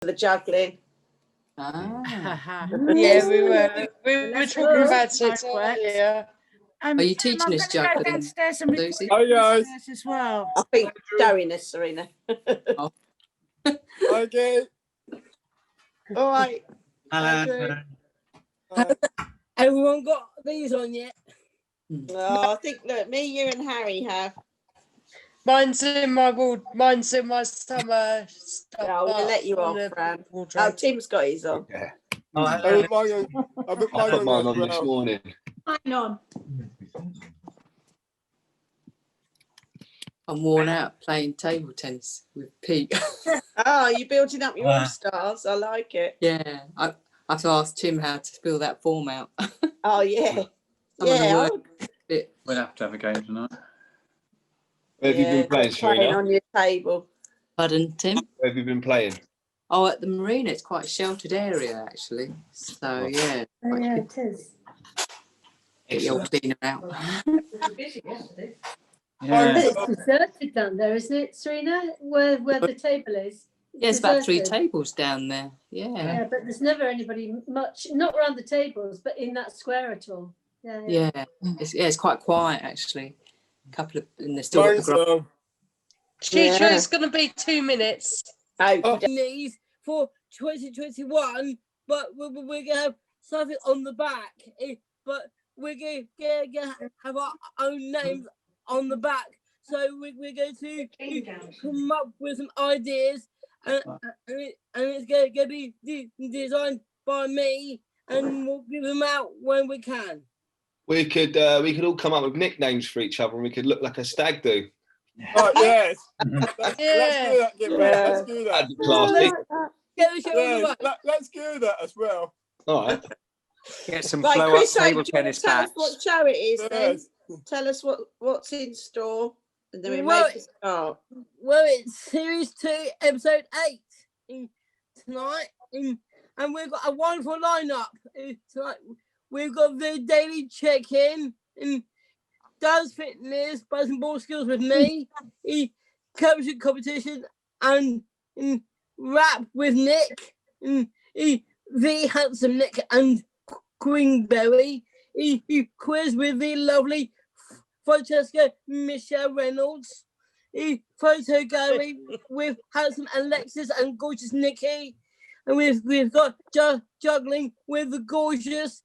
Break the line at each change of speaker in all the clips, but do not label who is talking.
the juggling.
Ah. Yeah, we were talking about it earlier.
Are you teaching us juggling, Lucy?
Hi guys.
As well.
I think showing us, Serena.
Oh.
Okay.
All right.
Hello.
Everyone got these on yet?
Oh, I think look, me, you, and Harry have.
Mine's in my summer stuff.
Oh, we'll let you off, Fran. Oh, Tim's got his on.
Yeah.
I put mine on
this morning.
Hang on.
I'm worn out playing table tennis with Pete.
Oh, you're building up your all-stars. I like it.
Yeah, I have to ask Tim how to fill that form out.
Oh, yeah.
Yeah.
We'll have to have a game tonight.
Where have you been playing, Serena?
on your table.
Pardon, Tim?
Where have you been playing?
Oh, at the marina. It's quite a sheltered area, actually. So, yeah.
Yeah, it is.
Get your cleaner out.
Yeah.
It's deserted down there, isn't it, Serena? Where the table is.
There's about 3 tables down there. Yeah.
Yeah, but there's never anybody much, not around the tables, but in that square at all. Yeah.
It's quite quiet, actually. A couple of, and they're still got the grass.
Teacher, it's going to be 2 minutes.
These for 2021, but we're going to have something on the back. But we're going to have our own names on the back. So we're going to come up with some ideas, and it's going to be designed by me, and we'll give them out when we can.
We could all come up with nicknames for each other, and we could look like a stag do.
Oh yes.
Yeah.
Let's do that. Let's do that as well.
All right.
Get some flow-up table tennis bats. Tell us what show it is then. Tell us what's in store, and then we make a start.
Well, it's Series 2, Episode 8 tonight, and we've got a wonderful lineup tonight. We've got the daily check-in, and Does Fitness, Buzz and Ball Skills with me, Caption competition, and Rap with Nick, the handsome Nick and Greenberry, Quiz with the lovely Francesca Michelle Reynolds, Photo Gallery with handsome Alexis and gorgeous Nickie, and we've got Juggling with the gorgeous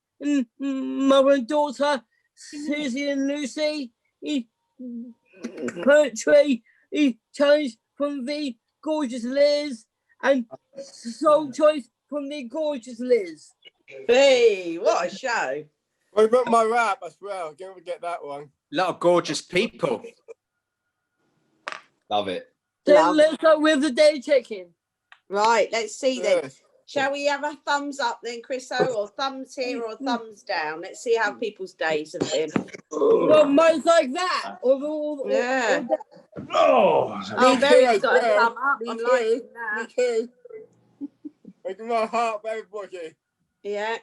mother and daughter Susi and Luci, Poetry Challenge from the gorgeous Liz, and Soul Choice from the gorgeous Liz.
Hey, what a show!
What about my rap as well? Don't forget that one.
A lot of gorgeous people.
Love it.
So let's start with the day check-in.
Right, let's see then. Shall we have a thumbs up then, Chriso, or thumbs here or thumbs down? Let's see how people's days have been.
Well, mine's like that.
Yeah.
Oh,
Mary's got a thumb up. I'm liking that.
Me too. Making my heart for everybody.
Yeah.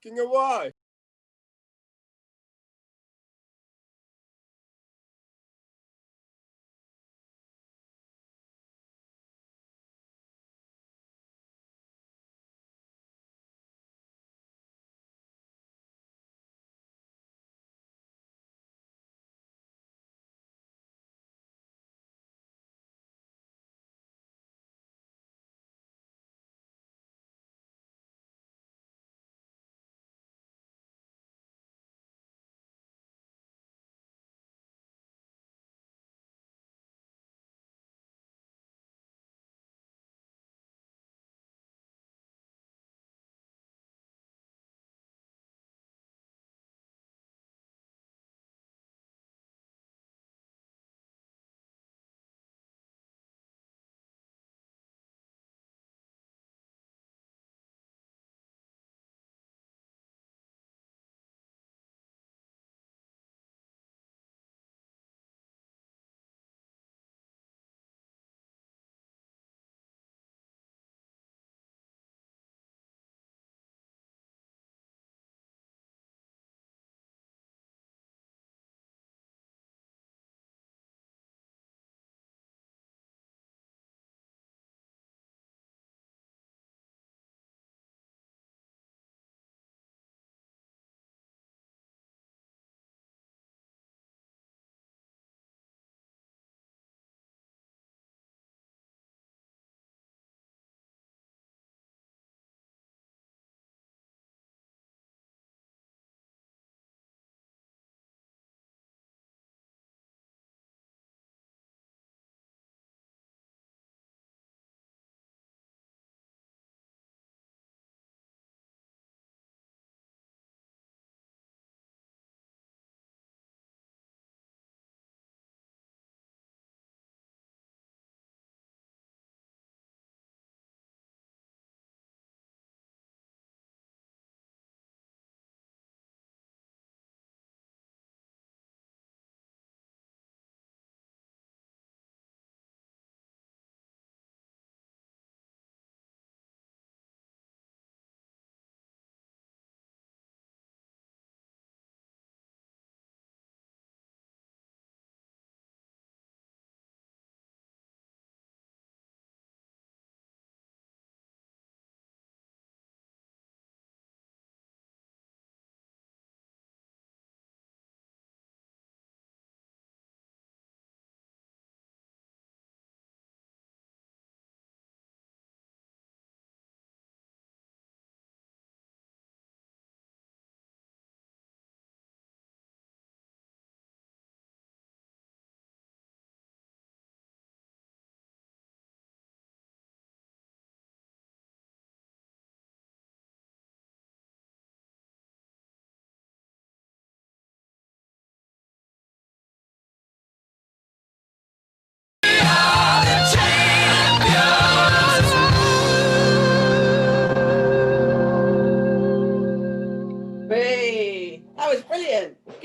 Do you know why?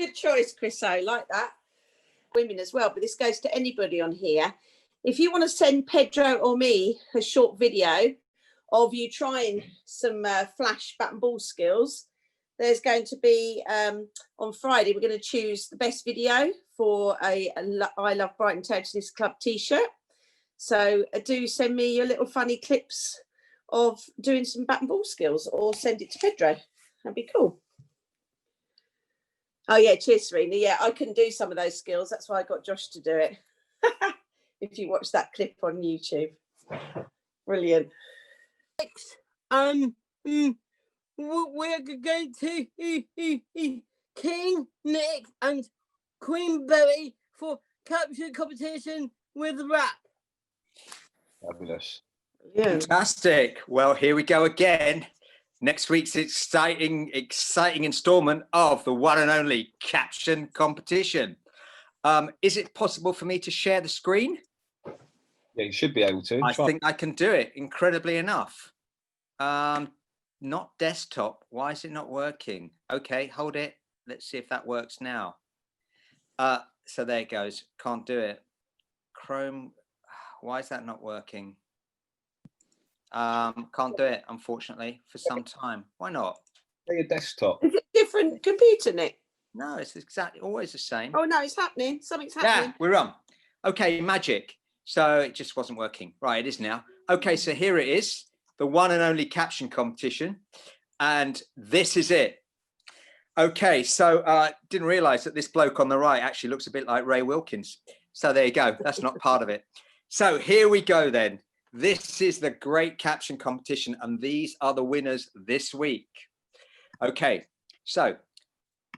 good choice, Chris. I like that. Women as well, but this goes to anybody on here. If you want to send Pedro or me a short video of you trying some flash bat and ball skills, there's going to be on Friday, we're going to choose the best video for a I Love Brighton Tennis Club t-shirt. So do send me your little funny clips of doing some bat and ball skills, or send it to Pedro. That'd be cool. Oh yeah, cheers, Serena. Yeah, I couldn't do some of those skills. That's why I got Josh to do it. If you watch that clip on YouTube. Brilliant.
Next, we're going to King, Nick, and Queen Berry for caption competition with rap.
Fabulous.
Yeah.
Fantastic. Well, here we go again. Next week's exciting instalment of the one and only caption competition. Is it possible for me to share the screen?
Yeah, you should be able to.
I think I can do it, incredibly enough. Not desktop. Why is it not working? Okay, hold it. Let's see if that works now. So there it goes. Can't do it. Chrome. Why is that not working? Can't do it, unfortunately, for some time. Why not?
Your desktop.
Is it a different computer, Nick?
No, it's exactly always the same.
Oh no, it's happening. Something's happening.
Yeah, we're on. Okay, magic. So it just wasn't working. Right, it is now. Okay, so here it is, the one and only caption competition. And this is it. Okay, so didn't realize that this bloke on the right actually looks a bit like Ray Wilkins. So there you go. That's not part of it. So here we go then. This is the great caption competition, and these are the winners this week. Okay, so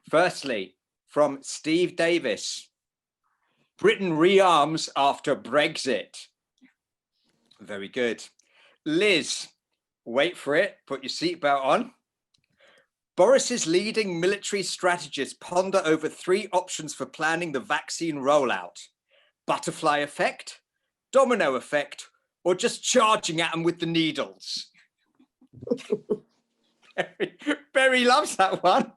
firstly, from Steve Davis, Britain rearms after Brexit. Very good. Liz, wait for it, put your seatbelt on. Boris's leading military strategists ponder over 3 options for planning the vaccine rollout. Butterfly effect, domino effect, or just charging at them with the needles. Barry loves that one.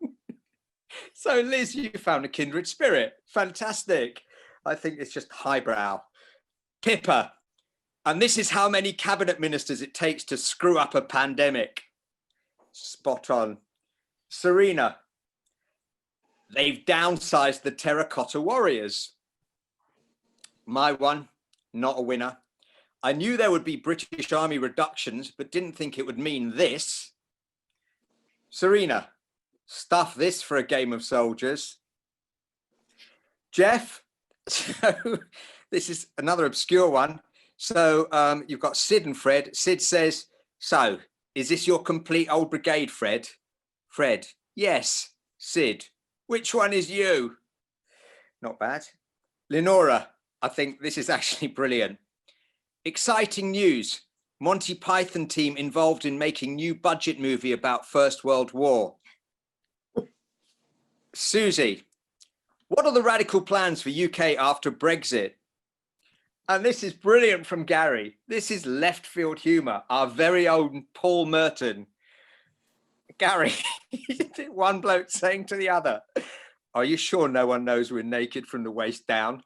So Liz, you found a kindred spirit. Fantastic. I think it's just highbrow. Pippa, and this is how many cabinet ministers it takes to screw up a pandemic. Spot on. Serena, they've downsized the terracotta warriors. My one, not a winner. I knew there would be British Army reductions, but didn't think it would mean this. Serena, stuff this for a game of soldiers. Jeff, so this is another obscure one. So you've got Sid and Fred. Sid says, so is this your complete old brigade, Fred? Fred, yes. Sid, which one is you? Not bad. Lenora, I think this is actually brilliant. Exciting news. Monty Python team involved in making new budget movie about First World War. Susie, what are the radical plans for UK after Brexit? And this is brilliant from Gary. This is left field humor. Our very own Paul Merton. Gary, one bloke saying to the other, are you sure no one knows we're naked from the waist down?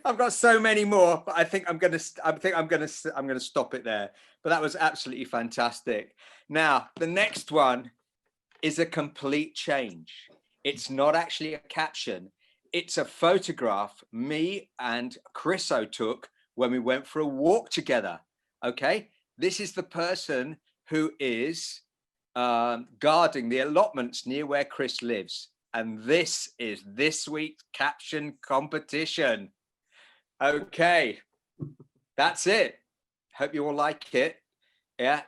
I've got so many more, but I think I'm going to stop it there. But that was absolutely fantastic. Now, the next one is a complete change. It's not actually a caption. It's a photograph me and Chriso took when we went for a walk together. Okay, this is the person who is guarding the allotments near where Chris lives. And this is this week's caption competition. Okay, that's it. Hope you all like it. Yeah.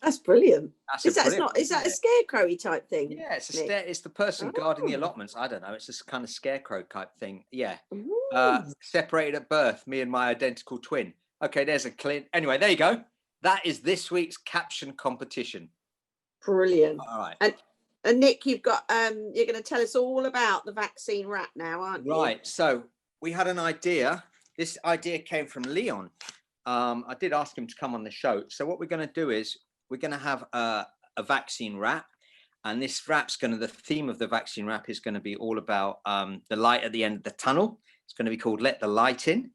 That's brilliant.
Is that
a scarecrowy type thing?
Yeah, it's the person guarding the allotments. I don't know. It's this kind of scarecrow type thing. Yeah. Separated at birth, me and my identical twin. Okay, there's a clear. Anyway, there you go. That is this week's caption competition.
Brilliant.
All right.
And Nick, you've got you're going to tell us all about the vaccine rat now, aren't you?
Right. So we had an idea. This idea came from Leon. I did ask him to come on the show. So what we're going to do is we're going to have a vaccine rat. And this wrap's the theme of the vaccine wrap is going to be all about the light at the end of the tunnel. It's going to be called Let the Light In.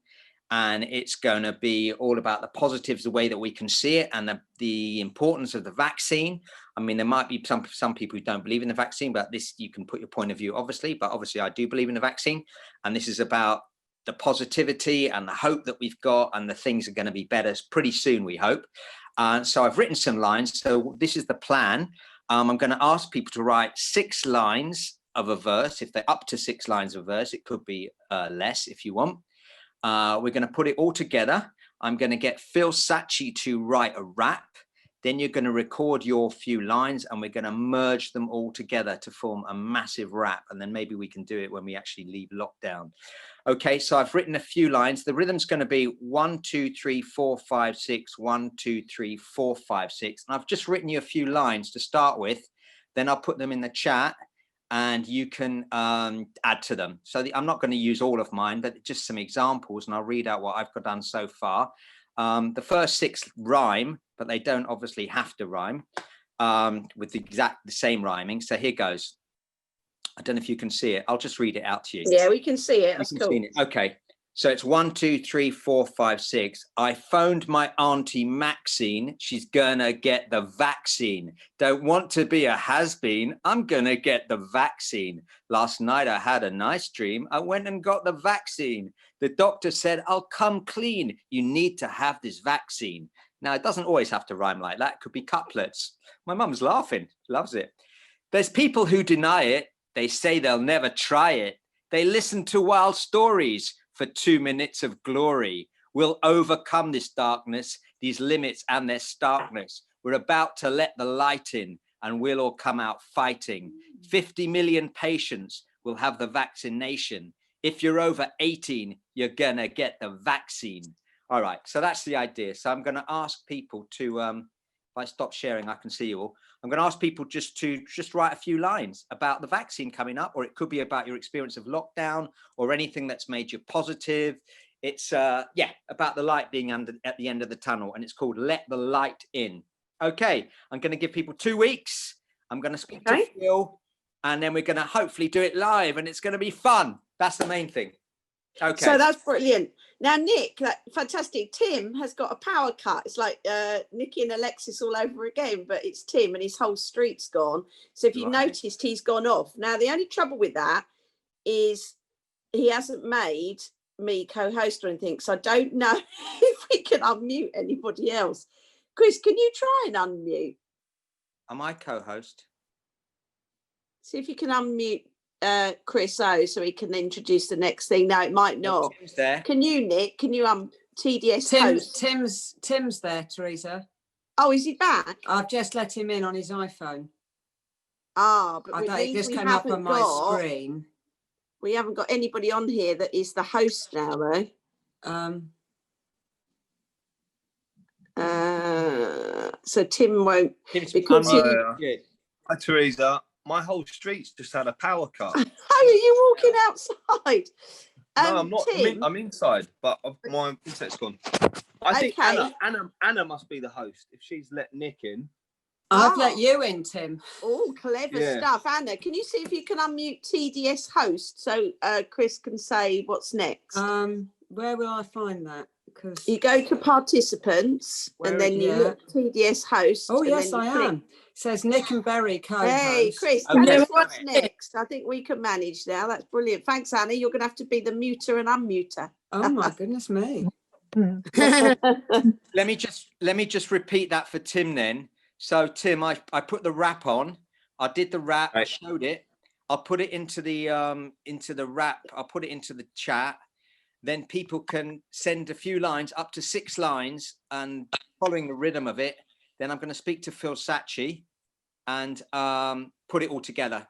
And it's going to be all about the positives, the way that we can see it, and the importance of the vaccine. I mean, there might be some people who don't believe in the vaccine, but this, you can put your point of view, obviously. But obviously, I do believe in the vaccine. And this is about the positivity and the hope that we've got, and the things are going to be better pretty soon, we hope. So I've written some lines. So this is the plan. I'm going to ask people to write 6 lines of a verse. If they're up to 6 lines of a verse, it could be less if you want. We're going to put it all together. I'm going to get Phil Sachi to write a rap. Then you're going to record your few lines, and we're going to merge them all together to form a massive rap. And then maybe we can do it when we actually leave lockdown. Okay, so I've written a few lines. The rhythm's going to be 1, 2, 3, 4, 5, 6, 1, 2, 3, 4, 5, 6. And I've just written you a few lines to start with. Then I'll put them in the chat, and you can add to them. So I'm not going to use all of mine, but just some examples, and I'll read out what I've done so far. The first 6 rhyme, but they don't obviously have to rhyme with the same rhyming. So here goes. I don't know if you can see it. I'll just read it out to you.
Yeah, we can see it. That's cool.
Okay. So it's 1, 2, 3, 4, 5, 6. I phoned my auntie Maxine. She's gonna get the vaccine. Don't want to be a has-been. I'm gonna get the vaccine. Last night I had a nice dream. I went and got the vaccine. The doctor said, I'll come clean. You need to have this vaccine. Now, it doesn't always have to rhyme like that. It could be couplets. My mum's laughing. Loves it. There's people who deny it. They say they'll never try it. They listen to wild stories for 2 minutes of glory. We'll overcome this darkness, these limits and their starkness. We're about to let the light in, and we'll all come out fighting. 50 million patients will have the vaccination. If you're over 18, you're gonna get the vaccine. All right, so that's the idea. So I'm gonna ask people to, if I stop sharing, I can see you all. I'm going to ask people just to write a few lines about the vaccine coming up, or it could be about your experience of lockdown or anything that's made you positive. It's about the light being at the end of the tunnel, and it's called Let the Light In. Okay, I'm going to give people 2 weeks. I'm going to speak to Phil, and then we're going to hopefully do it live, and it's going to be fun. That's the main thing. Okay.
So that's brilliant. Now, Nick, that fantastic. Tim has got a power cut. It's like Nickie and Alexis all over again, but it's Tim, and his whole street's gone. So if you noticed, he's gone off. Now, the only trouble with that is he hasn't made me co-host or anything. So I don't know if we can unmute anybody else. Chris, can you try and unmute?
Am I co-host?
See if you can unmute Chris O, so he can introduce the next thing. No, it might not.
Tim's there.
Can you, Nick? Can you TDS host?
Tim's there, Teresa.
Oh, is he back?
I've just let him in on his iPhone.
Ah, but
it just came up on my screen.
We haven't got anybody on here that is the host now, though. So Tim won't. Because
Hi, Teresa. My whole street's just had a power cut.
How are you walking outside?
No, I'm not.
Tim,
I'm inside, but my internet's gone. I think Anna must be the host if she's let Nick in.
I've let you in, Tim.
Oh, clever stuff. Anna, can you see if you can unmute TDS host so Chris can say what's next?
Where will I find that? Because
you go to participants and then you look TDS host.
Oh, yes, I am. Says Nick and Berry co-host.
Hey, Chris, tell us what's next. I think we can manage now. That's brilliant. Thanks, Anna. You're going to have to be the muter and unmuter.
Oh, my goodness me.
Let me just repeat that for Tim then. So, Tim, I put the rap on. I did the rap. I showed it. I'll put it into the rap. I'll put it into the chat. Then people can send a few lines, up to 6 lines, and following the rhythm of it. Then I'm going to speak to Phil Sachi and put it all together.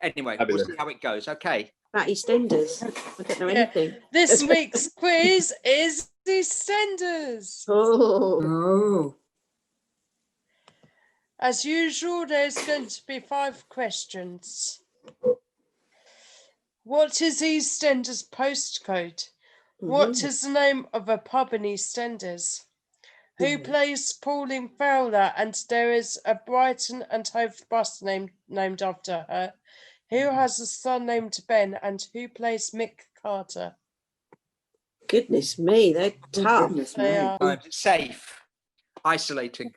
Anyway, we'll see how it goes. Okay.
About EastEnders. I don't know anything.
This week's quiz is EastEnders.
Oh.
As usual, there's going to be 5 questions. What is EastEnders postcode? What is the name of a pub in EastEnders? Who plays Pauline Fowler? And there is a Brighton and Hove bus named after her. Who has a son named Ben? And who plays Mick Carter?
Goodness me, they're tough.
They are.
Safe. Isolating.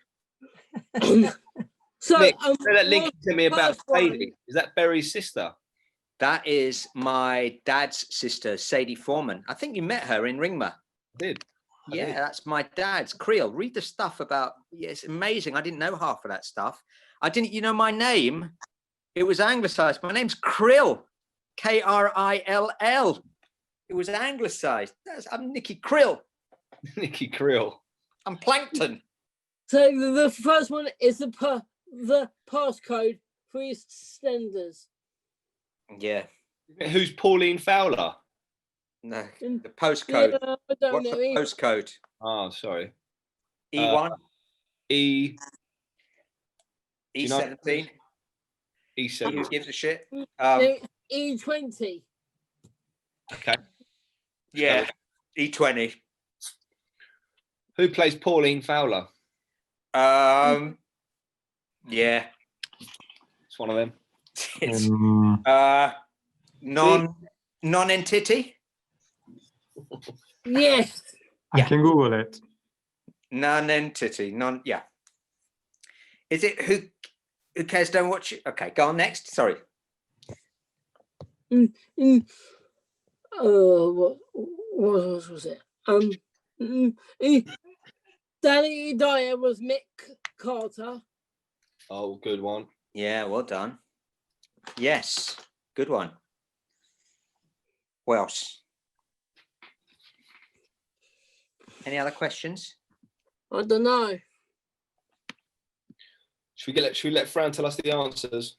So,
Nick, say that link to me about
first one-
Sadie. Is that Berry's sister?
That is my dad's sister, Sadie Foreman. I think you met her in Ringmer.
I did.
Yeah, that's my dad's. Creel, read the stuff about, yeah, it's amazing. I didn't know half of that stuff. I didn't, you know, my name, it was anglicized. My name's Krill, Krill. It was anglicized. I'm Nickie Krill.
Nickie Krill.
I'm Plankton.
So the first one is the passcode for EastEnders.
Yeah.
Who's Pauline Fowler?
No, the postcode.
Yeah, I don't
What's
know.
the postcode?
Oh, sorry.
E1?
E.
E17?
E7.
Who gives a shit?
E20.
Okay.
Yeah, E20.
Who plays Pauline Fowler?
Yeah.
It's one of them.
It's non-entity?
Yes.
I can Google it.
Non-entity, yeah. Is it who cares, don't watch it? Okay, go on next. Sorry.
What was it? Danny Dyer was Mick Carter.
Oh, good one.
Yeah, well done. Yes, good one. What else? Any other questions?
I don't know.
Should we let Fran tell us the answers?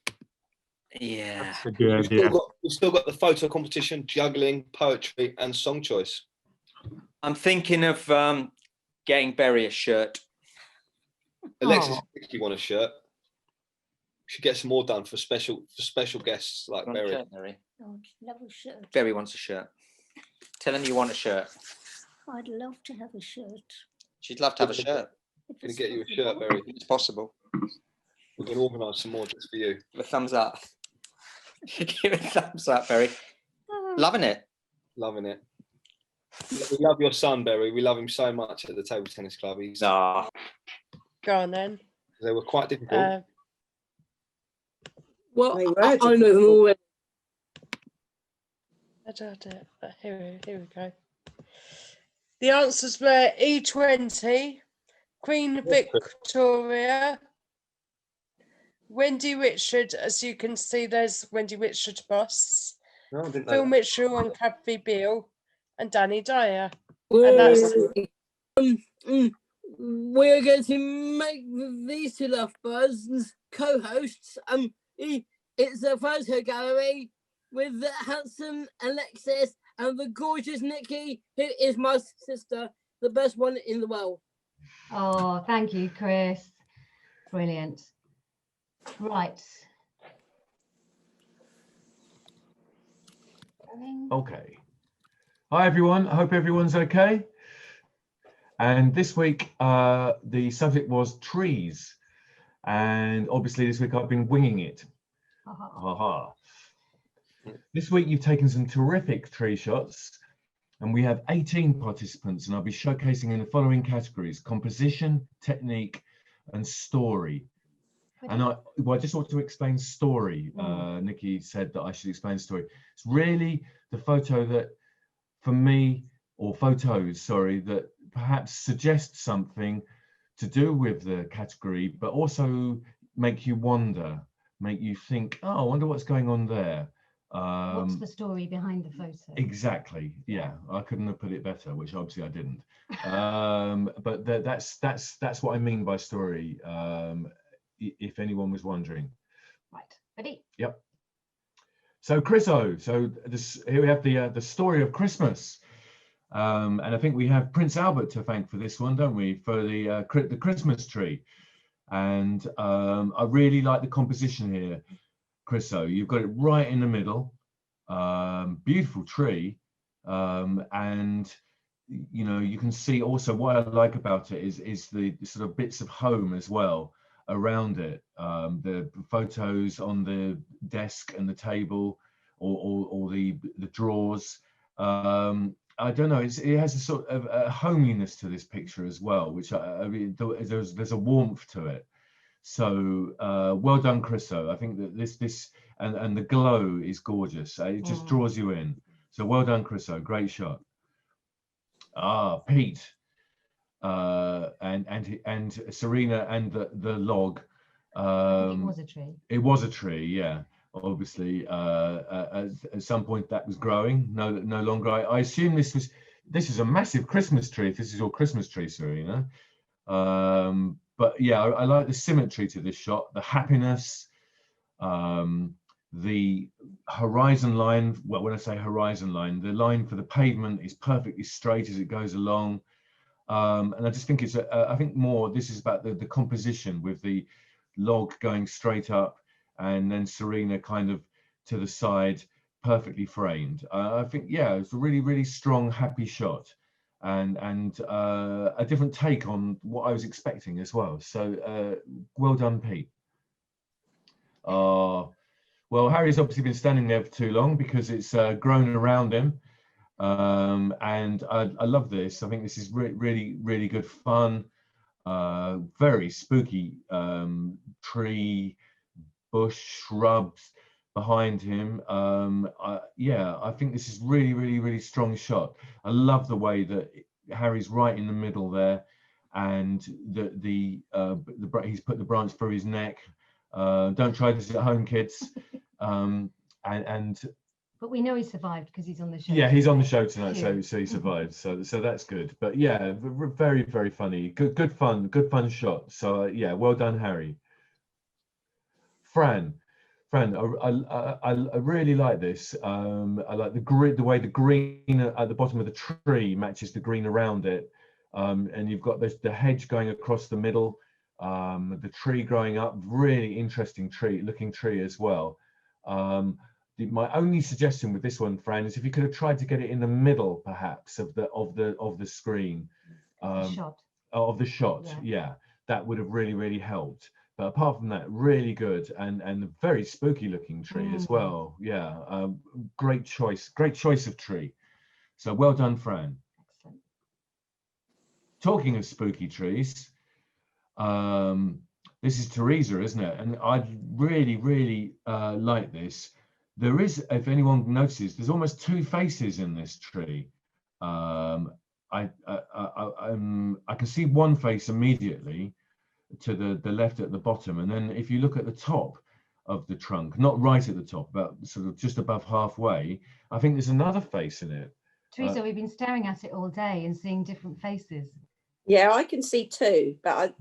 Yeah.
That's a good idea.
We've still got the photo competition, juggling, poetry, and song choice.
I'm thinking of getting Berry a shirt.
Alexis, if you want a shirt, we should get some more done for special guests like
Want a
Berry.
shirt, Berry?
I'd love a shirt.
Berry wants a shirt. Tell him you want a shirt.
I'd love to have a shirt.
She'd love to have a shirt.
If
Gonna
it's
get you a
possible.
shirt, Berry.
It's possible.
We're gonna organise some more just for you.
Give a thumbs up. Give a thumbs up, Berry.
Oh,
Loving it.
Loving it. We love your son, Berry. We love him so much at the table tennis club.
Ah,
Go on then.
They were quite difficult.
Well,
They were
I know them
difficult.
already.
Here we go. The answers were E20, Queen Victoria, Wendy Richard. As you can see, there's Wendy Richard bus,
No, I didn't know
Phil
that.
Mitchell and Kathy Beale, and Danny Dyer. And that's
We're going to make these two lovebirds co-hosts. It's a photo gallery with the handsome Alexis and the gorgeous Nickie, who is my sister, the best one in the world.
Oh, thank you, Chris. Brilliant. Right.
Okay. Hi, everyone. I hope everyone's okay. And this week, the subject was trees. And obviously this week I've been winging it. Haha. This week you've taken some terrific tree shots, and we have 18 participants, and I'll be showcasing in the following categories: composition, technique, and story. And I just want to explain story. Nickie said that I should explain story. It's really the photo that, for me, or photos, sorry, that perhaps suggest something to do with the category, but also make you wonder, make you think, oh, I wonder what's going on there.
What's the story behind the photo?
Exactly. Yeah, I couldn't have put it better, which obviously I didn't. But that's what I mean by story. If anyone was wondering.
Right. Ready?
Yep. So Chriso. So here we have the story of Christmas. And I think we have Prince Albert to thank for this one, don't we? For the Christmas tree. And I really like the composition here, Chriso. You've got it right in the middle. Beautiful tree. And you know, you can see also what I like about it is the sort of bits of home as well around it. The photos on the desk and the table, or the drawers. I don't know. It has a sort of a homeliness to this picture as well, which I mean, there's a warmth to it. So well done, Chriso. I think that this and the glow is gorgeous. It just draws you in. So well done, Chriso. Great shot. Pete and Serena and the log.
I think it was a tree.
It was a tree, yeah. Obviously, at some point that was growing. No longer. I assume this is a massive Christmas tree. If this is your Christmas tree, Serena. But yeah, I like the symmetry to this shot, the happiness, the horizon line. Well, when I say horizon line, the line for the pavement is perfectly straight as it goes along. And I just think it's I think more this is about the composition, with the log going straight up and then Serena kind of to the side, perfectly framed. I think, yeah, it's a really, really strong, happy shot, and a different take on what I was expecting as well. So well done, Pete. Well, Harry's obviously been standing there for too long because it's grown around him. And I love this. I think this is really, really good fun. Very spooky tree, bush, shrubs behind him. Yeah, I think this is really, really, really strong shot. I love the way that Harry's right in the middle there, and he's put the branch through his neck. Don't try this at home, kids.
But we know he survived because he's on the show.
Yeah, he's on the show tonight, so he survived. So that's good. But yeah, very, very funny. Good fun shot. So yeah, well done, Harry. Fran, I really like this. I like the way the green at the bottom of the tree matches the green around it, and you've got the hedge going across the middle, the tree growing up. Really interesting looking tree as well. My only suggestion with this one, Fran, is if you could have tried to get it in the middle, perhaps, of the screen, of the shot. Yeah, that would have really, really helped. But apart from that, really good, and a very spooky looking tree as well. Yeah, great choice of tree. So well done, Fran.
Excellent.
Talking of spooky trees, this is Teresa, isn't it? And I really, really like this. There is, if anyone notices, there's almost two faces in this tree. I can see one face immediately to the left at the bottom, and then if you look at the top of the trunk, not right at the top, but sort of just above halfway, I think there's another face in it.
Teresa, we've been staring at it all day and seeing different faces.
Yeah, I can see two, but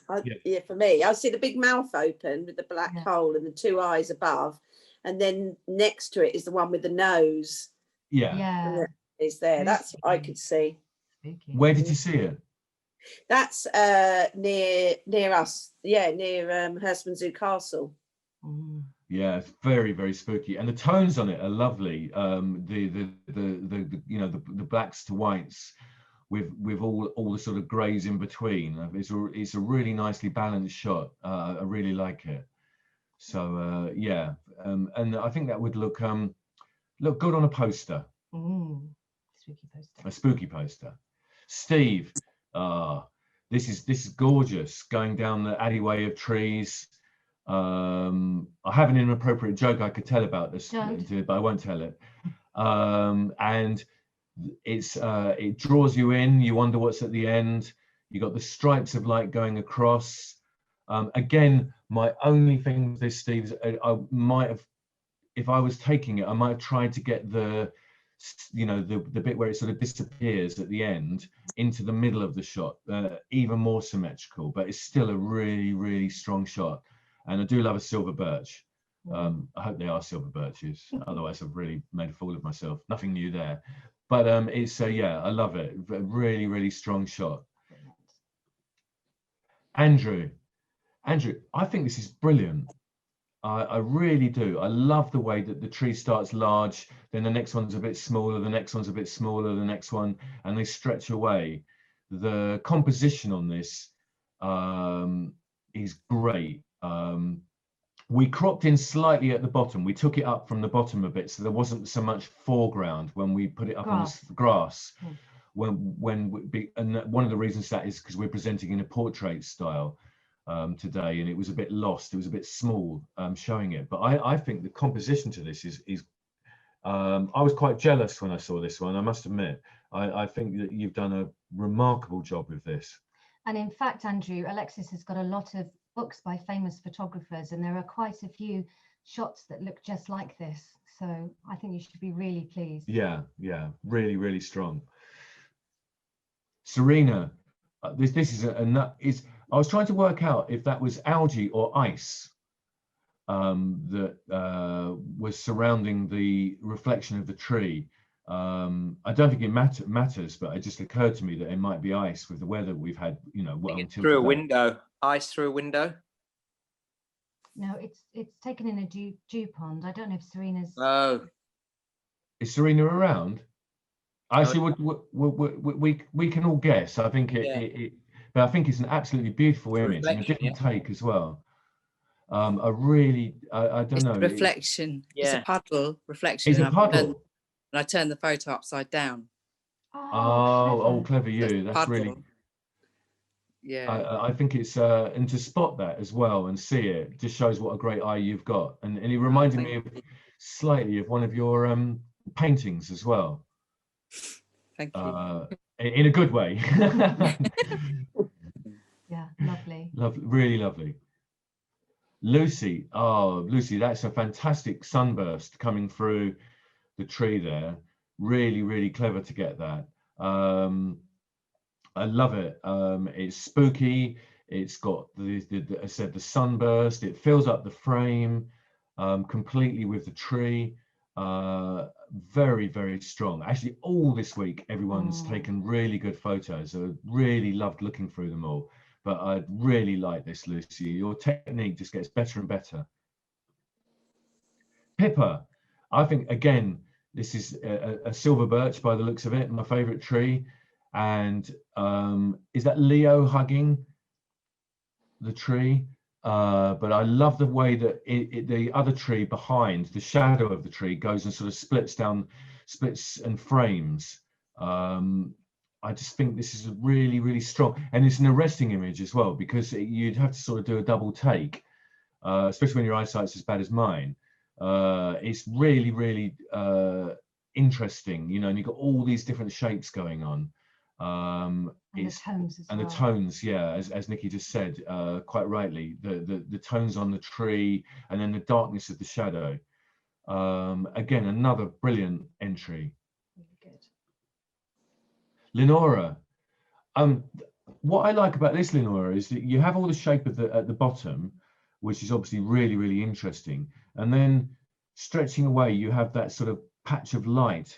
for me, I see the big mouth open with the black hole and the two eyes above, and then next to it is the one with the nose.
Yeah.
Is there? That's what I could see.
Spooky.
Where did you see it?
That's near us. Yeah, near Hurstman Zoo Castle.
Yeah, it's very, very spooky, and the tones on it are lovely. The blacks to whites with all the sort of greys in between. It's a really nicely balanced shot. I really like it. So yeah, and I think that would look good on a poster.
Spooky poster.
A spooky poster. Steve, this is gorgeous. Going down the alleyway of trees. I have an inappropriate joke I could tell about this, but I won't tell it. And it draws you in. You wonder what's at the end. You got the stripes of light going across. Again, my only thing with this, Steve, is I might have, if I was taking it, I might have tried to get the bit where it sort of disappears at the end into the middle of the shot, even more symmetrical. But it's still a really, really strong shot. And I do love a silver birch. I hope they are silver birches. Otherwise, I've really made a fool of myself. Nothing new there. But it's yeah, I love it. Really, really strong shot. Andrew, I think this is brilliant. I really do. I love the way that the tree starts large, then the next one's a bit smaller, the next one's a bit smaller, the next one, and they stretch away. The composition on this is great. We cropped in slightly at the bottom. We took it up from the bottom a bit, so there wasn't so much foreground when we put it up on the grass. And one of the reasons that is because we're presenting in a portrait style today, and it was a bit lost. It was a bit small showing it. But I think the composition to this is I was quite jealous when I saw this one, I must admit. I think that you've done a remarkable job with this.
And in fact, Andrew, Alexis has got a lot of books by famous photographers, and there are quite a few shots that look just like this. So I think you should be really pleased.
Yeah, really, really strong. Serena, this is I was trying to work out if that was algae or ice that was surrounding the reflection of the tree. I don't think it matters, but it just occurred to me that it might be ice with the weather we've had, you know.
Through a window, ice through a window.
No, it's taken in a dew pond. I don't know if Serena's.
Oh,
is Serena around? Actually, we can all guess. I think but I think it's an absolutely beautiful image and a different take as well. I don't know.
Reflection. It's a puddle reflection.
It's a puddle.
And I turned the photo upside down.
Oh, clever you. That's
puddle.
Really.
Yeah.
I think it's and to spot that as well and see it just shows what a great eye you've got. And it reminded me slightly of one of your paintings as well.
Thank you.
In a good way.
Yeah, lovely.
Really lovely. Lucy, Lucy, that's a fantastic sunburst coming through the tree there. Really, really clever to get that. I love it. It's spooky. It's got I said the sunburst. It fills up the frame completely with the tree. Very, very strong. Actually, all this week, everyone's taken really good photos. I really loved looking through them all. But I really like this, Lucy. Your technique just gets better and better. Pippa, I think, again, this is a silver birch by the looks of it, my favorite tree. And is that Leo hugging the tree? But I love the way that the other tree behind, the shadow of the tree, goes and sort of splits and frames. I just think this is really, really strong. And it's an arresting image as well, because you'd have to sort of do a double take, especially when your eyesight's as bad as mine. It's really, really interesting, you know, and you've got all these different shapes going on.
And the tones as well.
The tones, yeah, as Nickie just said quite rightly, the tones on the tree and then the darkness of the shadow. Again, another brilliant entry.
Really good.
Lenora, what I like about this, Lenora, is that you have all the shape at the bottom, which is obviously really, really interesting, and then stretching away, you have that sort of patch of light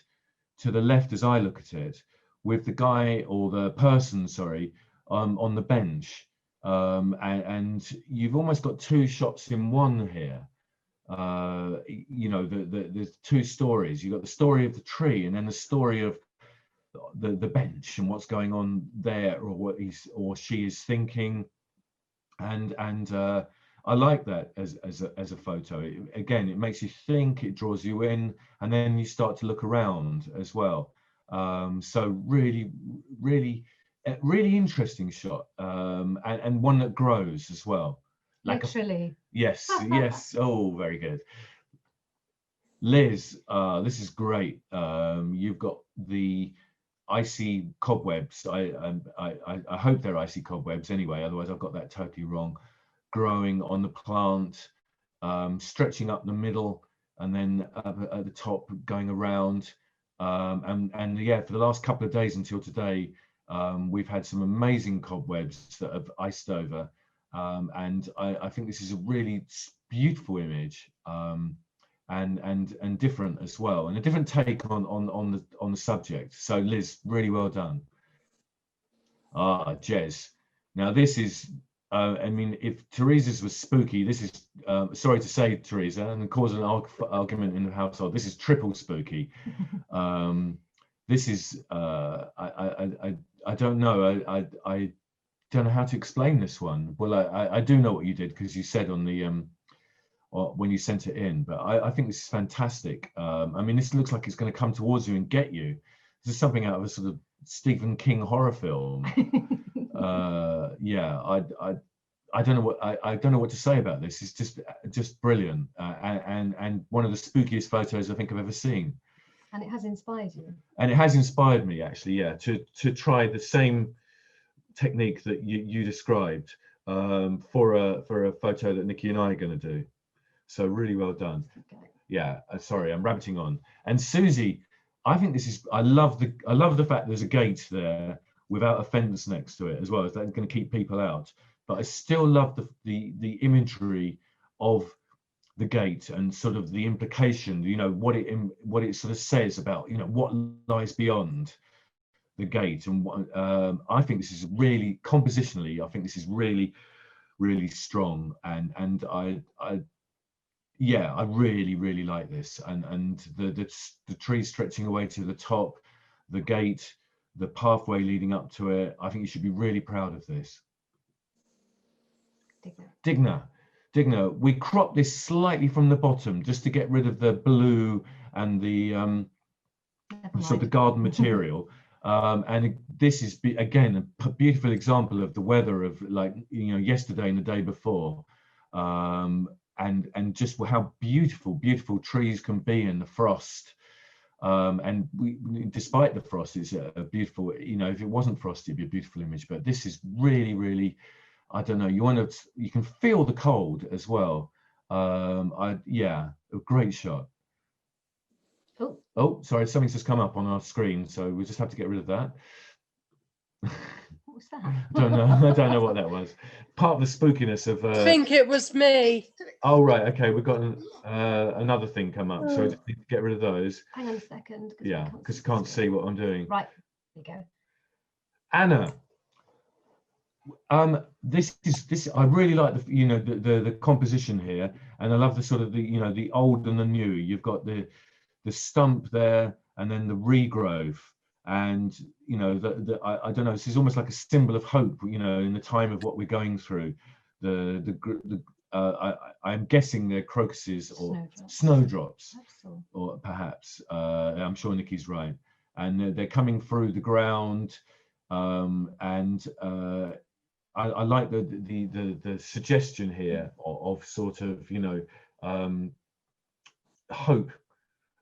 to the left as I look at it, with the guy or the person, sorry, on the bench, and you've almost got two shots in one here. You know, there's two stories. You've got the story of the tree, and then the story of the bench and what's going on there, or what he's or she is thinking, and I like that as a photo. Again, it makes you think, it draws you in, and then you start to look around as well. So really, really, really interesting shot, and one that grows as well.
Literally.
Yes, yes. Oh, very good. Liz, this is great. You've got the icy cobwebs. I hope they're icy cobwebs anyway, otherwise I've got that totally wrong. Growing on the plant, stretching up the middle, and then at the top going around. And yeah, for the last couple of days until today, we've had some amazing cobwebs that have iced over. And I think this is a really beautiful image, and different as well, and a different take on the subject. So Liz, really well done. Jez, now this is I mean, if Teresa's was spooky, this is, sorry to say, Teresa, and cause an argument in the household, this is triple spooky. This is, I don't know, I don't know how to explain this one. Well, I do know what you did, because you said on the, when you sent it in, but I think this is fantastic. I mean, this looks like it's going to come towards you and get you. This is something out of a sort of Stephen King horror film. Yeah, I don't know what I don't know what to say about this. It's just brilliant, and one of the spookiest photos I think I've ever seen.
And it has inspired you.
And it has inspired me, actually, yeah, to try the same technique that you described for a photo that Nickie and I are going to do. So really well done. Okay. Yeah, sorry, I'm rabbiting on. And Susi, I think this is, I love the fact there's a gate there without a fence next to it as well. Is that going to keep people out? But I still love the imagery of the gate and sort of the implication, you know, what it sort of says about, you know, what lies beyond the gate. And I think this is really, compositionally, I think this is really, really strong. And I yeah, I really, really like this. And the tree stretching away to the top, the gate, the pathway leading up to it. I think you should be really proud of this. Digna, we cropped this slightly from the bottom just to get rid of the blue and the sort of the garden material. And this is again a beautiful example of the weather of, like, you know, yesterday and the day before, and just how beautiful trees can be in the frost. And despite the frost, it's a beautiful, you know, if it wasn't frosty, it'd be a beautiful image. But this is really, really, I don't know, you can feel the cold as well. Yeah, a great shot. Oh, sorry, something's just come up on our screen, so we just have to get rid of that.
What was that?
I don't know what that was. Part of the spookiness of
I think it was me.
Oh right, okay, we've got another thing come up, so we just need to get rid of those.
Hang on a second.
Yeah, because I can't see what I'm doing.
Right, there you go.
Anna, this I really like the, you know, the composition here, and I love the sort of the old and the new. You've got the stump there, and then the regrowth, and you know I don't know, this is almost like a symbol of hope, you know, in the time of what we're going through. I'm guessing they're crocuses or snowdrops, or perhaps I'm sure Nickie's right, and they're coming through the ground, and I like the suggestion here of sort of, you know, hope,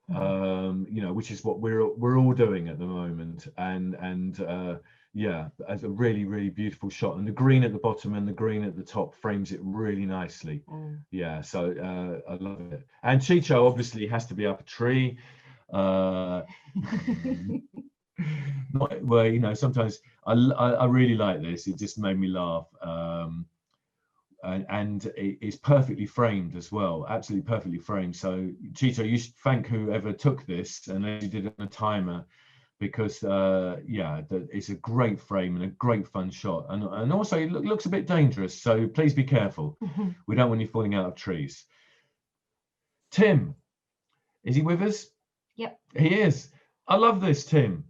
you know, which is what we're all doing at the moment, and yeah, as a really, really beautiful shot, and the green at the bottom and the green at the top frames it really nicely. Yeah, so I love it. And Chicho obviously has to be up a tree. Well, you know, sometimes I really like this. It just made me laugh, and it's perfectly framed as well, absolutely perfectly framed. So Chito, you should thank whoever took this and they did it on a timer, because yeah, it's a great frame and a great fun shot, and also it looks a bit dangerous, so please be careful. We don't want you falling out of trees. Tim, is he with us?
Yep,
he is. I love this, Tim.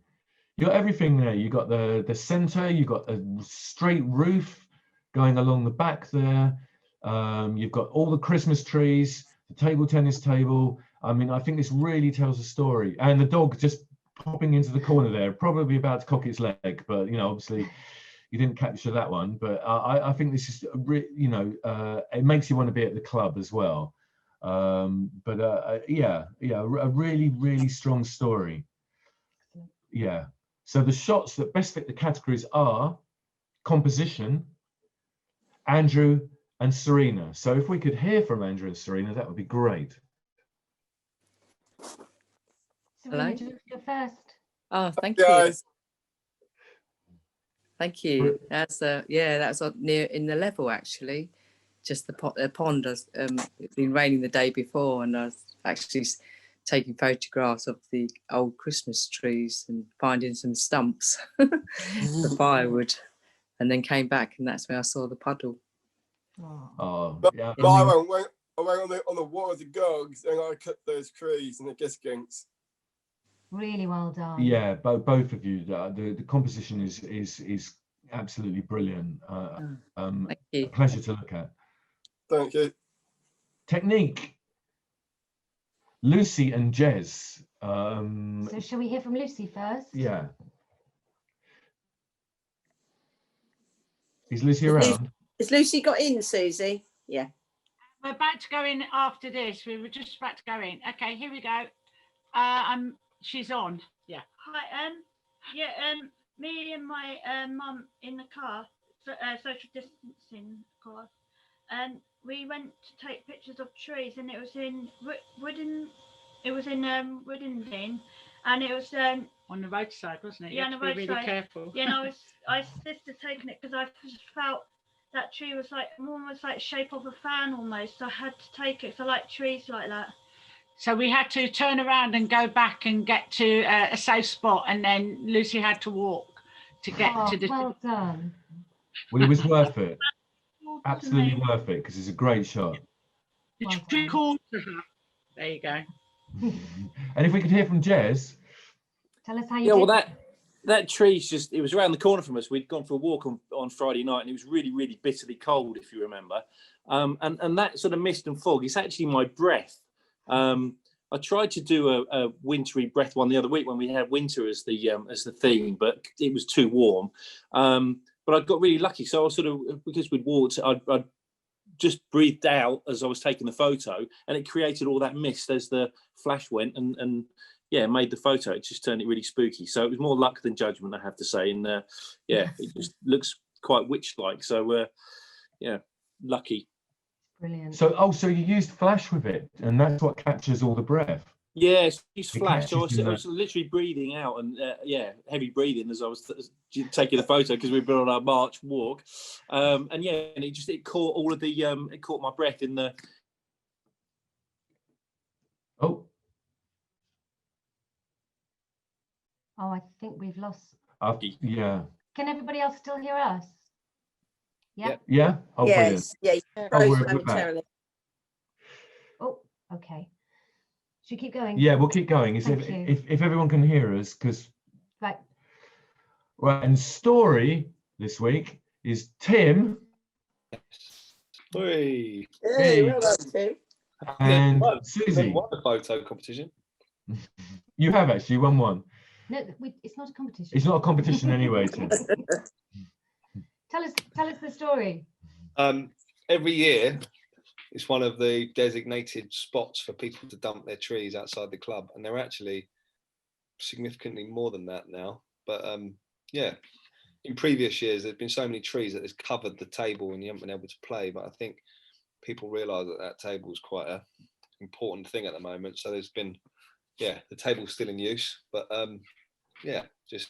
You got everything there. You got the center, you got a straight roof going along the back there. You've got all the Christmas trees, the table tennis table. I mean, I think this really tells a story. And the dog just popping into the corner there, probably about to cock its leg, but you know, obviously you didn't capture that one. But I think this is, you know, it makes you want to be at the club as well. Yeah, a really, really strong story. Yeah. So the shots that best fit the categories are composition, Andrew and Serena. So if we could hear from Andrew and Serena, that would be great.
Serena, you're first.
Oh, thank you.
Guys.
Thank you. That's yeah, that's near in the level actually. Just the pond has it's been raining the day before, and I was actually taking photographs of the old Christmas trees and finding some stumps for firewood, and then came back, and that's where I saw the puddle.
Oh,
But,
yeah.
but I went on the War of the Gogs and I cut those trees and it just skinks.
Really well done.
Yeah, both of you. The composition is absolutely brilliant.
Thank you.
A pleasure to look at.
Thank you.
Technique. Luci and Jez.
So shall we hear from Lucy first?
Yeah. Is Lucy around?
Has Lucy got in, Susie? Yeah.
We're about to go in after this. We were just about to go in. Okay, here we go. She's on. Yeah. Hi. Me and my mum in the car, social distancing car, and we went to take pictures of trees, and it was in Woodenden. It was in Woodenden, and it was
on the roadside, wasn't it?
Yeah, on the roadside.
Be really careful.
Yeah, and I insisted taking it because I just felt that tree was like almost like shape of a fan almost. So I had to take it. So I like trees like that.
So we had to turn around and go back and get to a safe spot, and then Lucy had to walk to get to the.
Well done.
Well, it was worth it. Absolutely worth it because it's a great shot.
The tree called to her. There you go.
And if we could hear from Jez.
Tell us how you
Yeah,
did.
well, that tree's just, it was around the corner from us. We'd gone for a walk on Friday night and it was really, really bitterly cold, if you remember. And that sort of mist and fog, it's actually my breath. I tried to do a wintry breath one the other week when we had winter as the theme, but it was too warm. But I got really lucky. So I was sort of, because we'd walked, I'd just breathed out as I was taking the photo, and it created all that mist as the flash went and yeah, made the photo. It just turned it really spooky. So it was more luck than judgment, I have to say. And yeah, it just looks quite witch-like. So yeah, lucky.
Brilliant.
So, so you used flash with it, and that's what captures all the breath.
Yeah, it's flash. So I was literally breathing out and yeah, heavy breathing as I was taking the photo because we've been on our March walk. And yeah, and it caught all of the it caught my breath in the.
Oh.
Oh, I think we've lost.
Yeah.
Can everybody else still hear us? Yeah.
Yeah. Oh,
yes.
brilliant.
Yeah.
Oh, we're back.
Momentarily.
Oh, okay. Should we keep going?
Yeah, we'll keep going.
Thank you.
If everyone can hear us, because
right.
Right, and story this week is Tim.
Hey,
well done, Tim.
And Susie.
Won the photo competition.
You have actually won one.
No, it's not a competition.
It's not a competition anyway, Tim.
Tell us the story.
Every year, it's one of the designated spots for people to dump their trees outside the club, and they're actually significantly more than that now. But yeah, in previous years, there's been so many trees that it's covered the table and you haven't been able to play. But I think people realise that table is quite an important thing at the moment. So there's been, yeah, the table's still in use, but yeah, just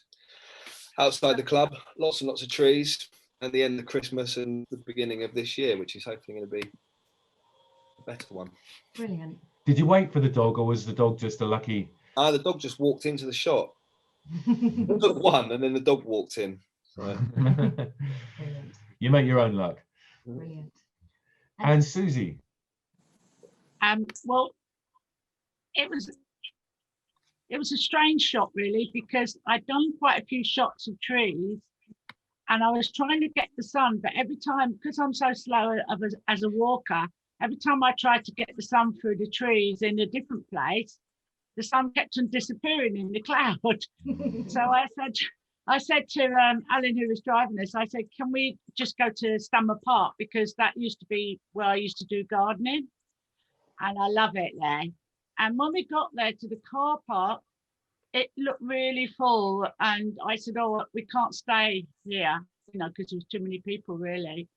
outside the club, lots and lots of trees at the end of Christmas and the beginning of this year, which is hopefully going to be a better one.
Brilliant.
Did you wait for the dog, or was the dog just a lucky?
The dog just walked into the shop. Took one, and then the dog walked in. So.
You make your own luck.
Brilliant.
And Susie.
Well, it was a strange shot really, because I'd done quite a few shots of trees and I was trying to get the sun, but every time, because I'm so slow as a walker, every time I tried to get the sun through the trees in a different place, the sun kept on disappearing in the cloud. So I said to Alan, who was driving us, I said, can we just go to Stammer Park, because that used to be where I used to do gardening and I love it there. And when we got there to the car park, it looked really full. And I said, oh, we can't stay here, you know, because there was too many people really.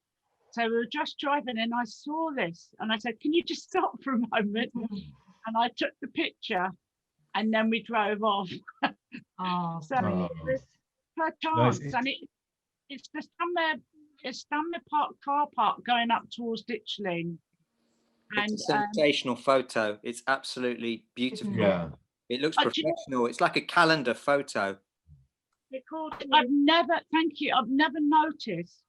So we were just driving and I saw this and I said, can you just stop for a moment? And I took the picture and then we drove off.
Oh,
so it was per chance. Nice. And it's the Stammer Park car park going up towards Ditch Lane.
It's a sensational photo. It's absolutely beautiful.
Yeah.
It looks professional. It's like a calendar photo.
I've never noticed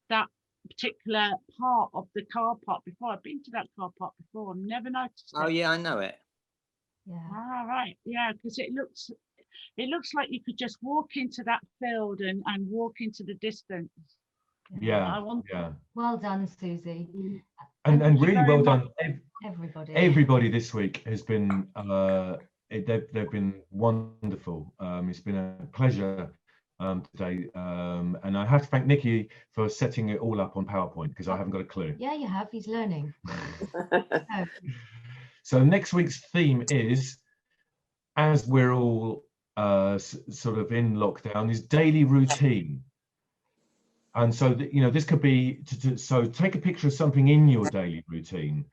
that particular part of the car park before. I've been to that car park before. I've never noticed
Oh
it.
yeah, I know it.
Yeah.
Ah, right. Yeah, because it looks like you could just walk into that field and walk into the distance.
Yeah,
I want.
yeah.
Well done, Susie.
And
Thank you
really
very
well
much.
done.
Everybody.
Everybody this week has been they've been wonderful. It's been a pleasure today, and I have to thank Nickie for setting it all up on PowerPoint because I haven't got a clue.
Yeah, you have. He's learning. Oh.
So next week's theme is, as we're all sort of in lockdown, is daily routine. And so, you know, this could be, so take a picture of something in your daily routine.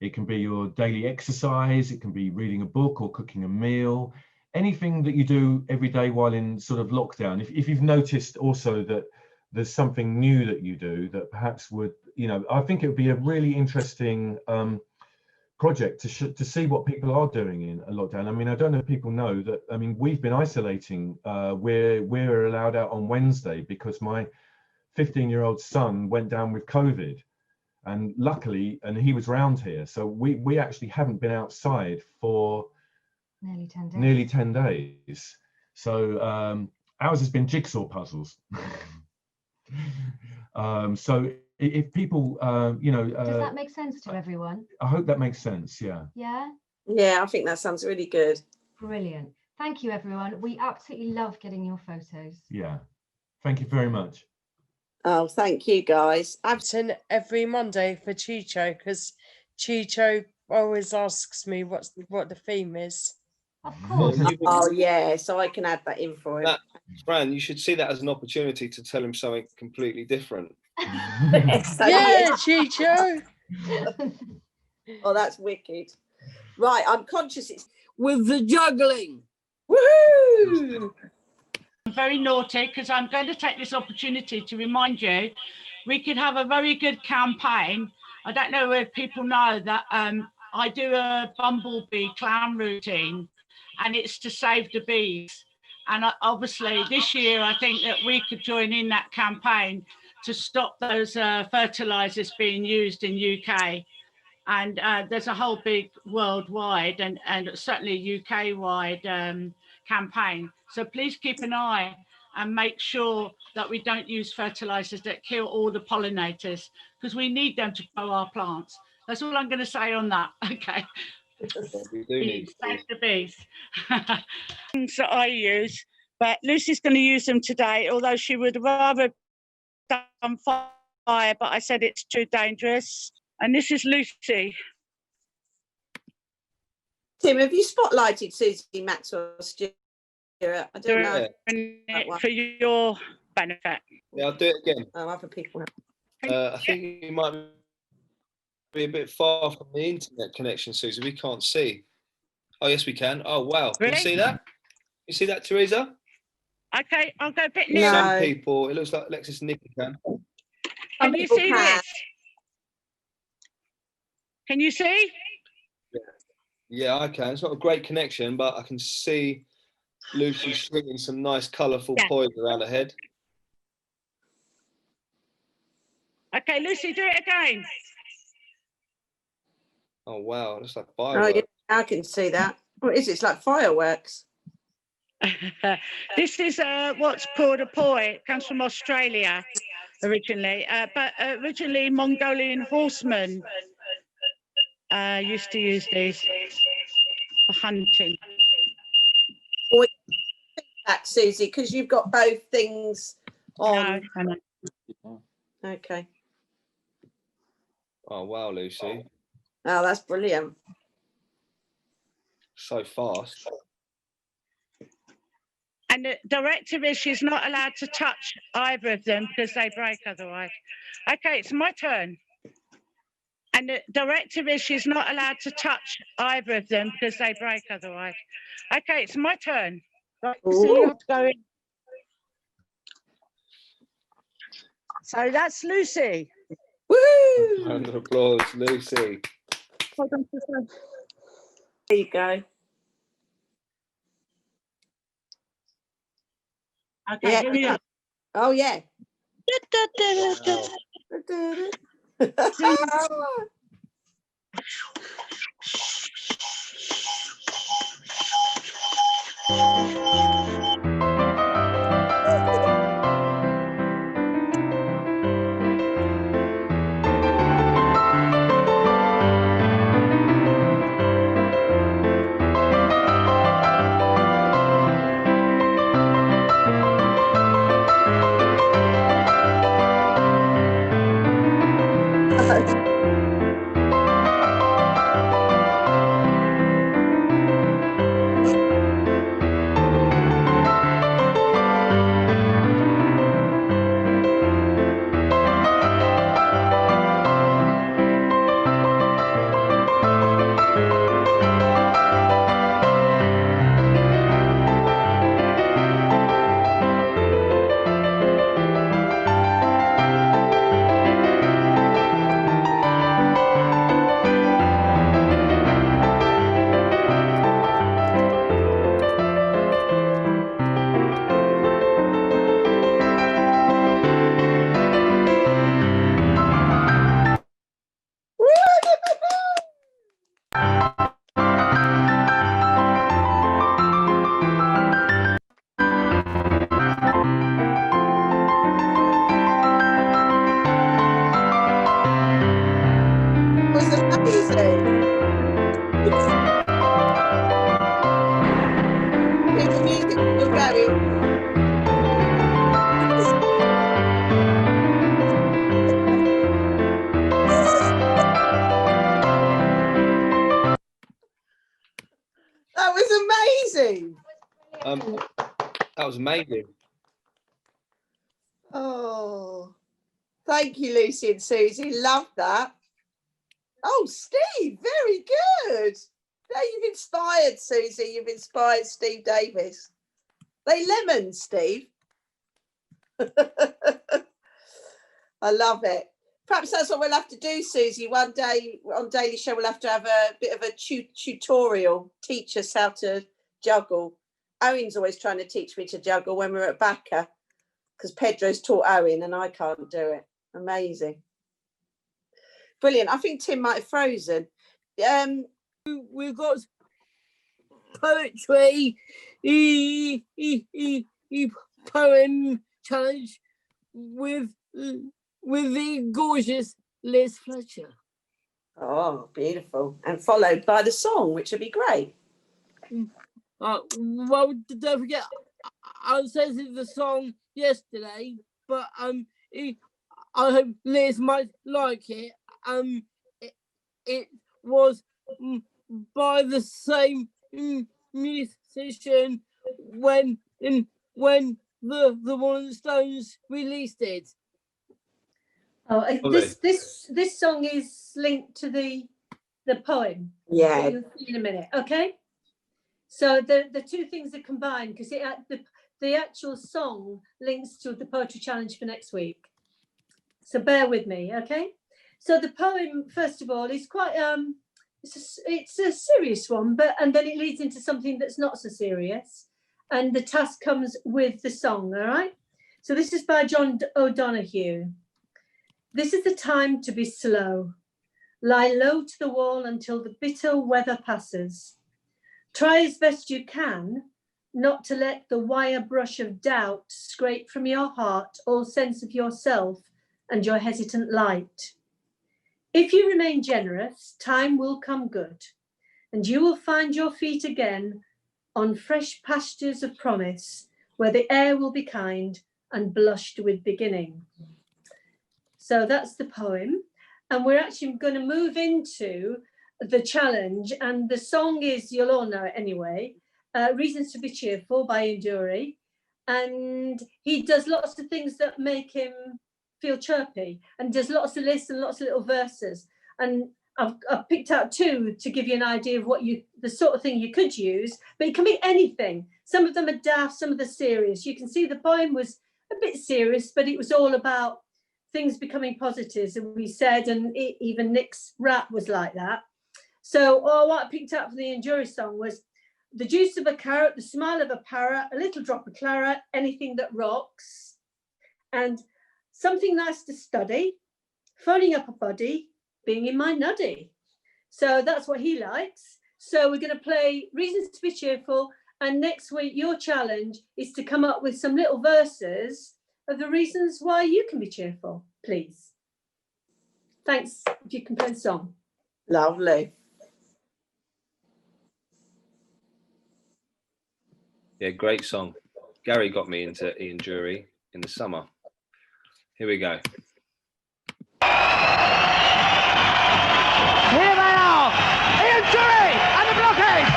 It can be your daily exercise, it can be reading a book or cooking a meal, anything that you do every day while in sort of lockdown. If you've noticed also that there's something new that you do that perhaps would, you know, I think it would be a really interesting project to see what people are doing in a lockdown. I mean, I don't know if people know that, I mean, we've been isolating. We're allowed out on Wednesday because my 15-year-old son went down with COVID, and luckily, and he was round here, so we actually haven't been outside for nearly 10 days. So ours has been jigsaw puzzles. So if people you know,
does that make sense to everyone?
I hope that makes sense. Yeah.
Yeah, I think that sounds really good.
Brilliant. Thank you, everyone. We absolutely love getting your photos.
Yeah, thank you very much.
Oh, thank you, guys.
Caption every Monday for Chicho, because Chicho always asks me what the theme is.
Of
course.
Oh, yeah, so I can add that in for him.
Fran, you should see that as an opportunity to tell him something completely different.
Yeah, Chicho.
Oh, that's wicked. Right, I'm conscious it's
with the juggling.
Woohoo!
I'm very naughty because I'm going to take this opportunity to remind you we could have a very good campaign. I don't know if people know that I do a bumblebee clown routine, and it's to save the bees. And obviously this year I think that we could join in that campaign to stop those fertilizers being used in UK. And there's a whole big worldwide and certainly UK wide campaign. So please keep an eye and make sure that we don't use fertilizers that kill all the pollinators, because we need them to grow our plants. That's all I'm going to say on that. Okay.
We do need
Save the bees. Things that I use, but Lucy's going to use them today, although she would rather done fire, but I said it's too dangerous. And this is Lucy.
Tim, have you spotlighted Susie Maxwell Stewart? I don't know.
For your benefit.
Yeah, I'll do it again.
Oh, other people.
I think you might be a bit far from the internet connection, Susie. We can't see. Oh, yes, we can. Oh, wow. Can you see that? You see that, Teresa?
Okay, I'll go a bit nearer.
Some people, it looks like Alexis and Nickie can.
Can you see this? Can you see?
Yeah, I can. It's not a great connection, but I can see Lucy stringing some nice colourful poise around her head.
Okay, Lucy, do it again.
Oh, wow. It looks like
Oh,
fireworks.
yeah, I can see that. What is it? It's like fireworks.
This is what's called a poi. It comes from Australia originally, but originally Mongolian horsemen used to use these for hunting.
Or that, Susie, because you've got both things on.
No.
Okay.
Oh, wow, Lucy.
Oh, that's brilliant.
So fast.
And the directive is she's not allowed to touch either of them because they break otherwise. Okay, it's my turn. And the directive is she's not allowed to touch either of them because they break otherwise. Okay, it's my turn. Right, so you have to go in. So that's Lucy.
Woo!
Round of applause, Lucy.
Hold on for a second.
There you go.
Okay, here we go.
Oh, yeah.
Wow.
That was amazing.
That was amazing.
Oh, thank you, Luci and Susi. Love that. Oh, Steve, very good. Now you've inspired Susi. You've inspired Steve Davis. They lemons, Steve. I love it. Perhaps that's what we'll have to do, Susi. One day on Daily Show, we'll have to have a bit of a tutorial, teach us how to juggle. Owen's always trying to teach me to juggle when we're at Backer, because Pedro's taught Owen and I can't do it. Amazing. Brilliant. I think Tim might have frozen.
We've got poetry, poem challenge with the gorgeous Liz Fletcher.
Oh, beautiful. And followed by the song, which would be great.
Well, don't forget, I said the song yesterday, but I hope Liz might like it. It was by the same musician when the Rolling Stones released it.
Oh, this song is linked to the poem.
Yeah.
That you'll see in a minute. Okay. So the two things are combined because the actual song links to the poetry challenge for next week. So bear with me, okay? So the poem, first of all, is quite it's a serious one, and then it leads into something that's not so serious, and the task comes with the song. All right. So this is by John O'Donoghue. This is the time to be slow. Lie low to the wall until the bitter weather passes. Try as best you can not to let the wire brush of doubt scrape from your heart all sense of yourself and your hesitant light. If you remain generous, time will come good, and you will find your feet again on fresh pastures of promise, where the air will be kind and blushed with beginning. So that's the poem. And we're actually going to move into the challenge. And the song is, you'll all know it anyway, Reasons to be Cheerful by Induri. And he does lots of things that make him feel chirpy, and does lots of lists and lots of little verses. And I've picked out two to give you an idea of what the sort of thing you could use, but it can be anything. Some of them are daft, some of them are serious. You can see the poem was a bit serious, but it was all about things becoming positives, and we said, and even Nick's rap was like that. So what I picked out for the Induri song was the juice of a carrot, the smile of a parrot, a little drop of claret, anything that rocks, and something nice to study, phoning up a buddy, being in my nuddy. So that's what he likes. So we're going to play Reasons to Be Cheerful. And next week, your challenge is to come up with some little verses of the reasons why you can be cheerful, please. Thanks. If you can play the song.
Lovely.
Yeah, great song. Gary got me into Ian Jury in the summer. Here we go.
Here they are, Ian Jury and the blockade.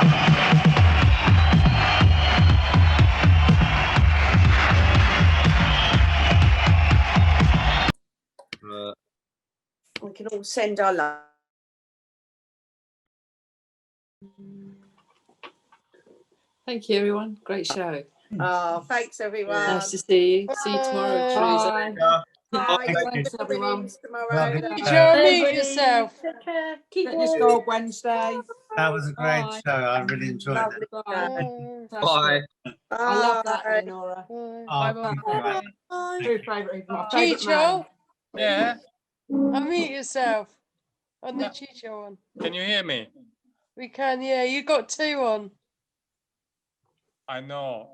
We can all send our love.
Thank you, everyone. Great show.
Oh, thanks, everyone.
Nice to see you. See you tomorrow, Teresa.
Bye.
Thanks, everyone.
Tomorrow.
Mute yourself.
Take care. Keep
Fitness
warm.
Gold Wednesday.
That was a great
Bye.
show. I really enjoyed
Lovely.
it.
Bye.
Bye.
I love that, Eleonora.
Oh,
Bye. True favourite. My favourite
Chicho,
man.
Yeah,
unmute yourself on the Chicho one.
can you hear me?
We can, yeah. You got 2 on.
I know.